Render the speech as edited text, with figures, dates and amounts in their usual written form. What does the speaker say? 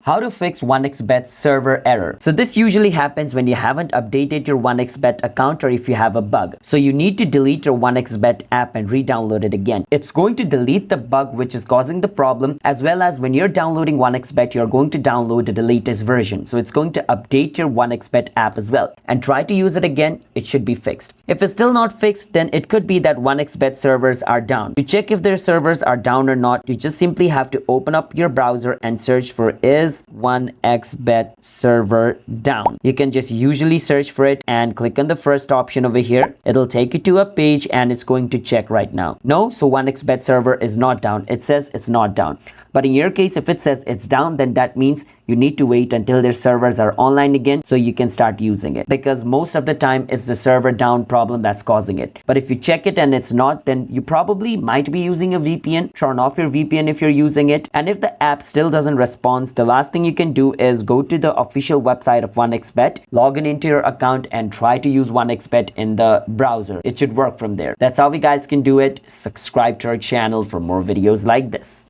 How to fix 1xBet server error. So this usually happens when you haven't updated your 1xBet account or if you have a bug. So you need to delete your 1xBet app and re-download it again. It's going to delete the bug which is causing the problem, as well as when you're downloading 1xBet, you're going to download the latest version. So it's going to update your 1xBet app as well. And try to use it again, it should be fixed. If it's still not fixed, then it could be that 1xBet servers are down. To check if their servers are down or not, you just simply have to open up your browser and search for is 1xBet server down. You can just usually search for it and click on the first option over here. It'll take you to a page and it's going to check right now. No, so 1xBet server is not down. It says it's not down. But in your case, if it says it's down, then that means you need to wait until their servers are online again so you can start using it, because most of the time it's the server down problem that's causing it. But if you check it and it's not, then you probably might be using a VPN. Turn off your VPN if you're using it. And if the app still doesn't respond, the last thing you can do is go to the official website of 1xBet, log in into your account and try to use 1xBet in the browser. It should work from there. That's how you guys can do it. Subscribe to our channel for more videos like this.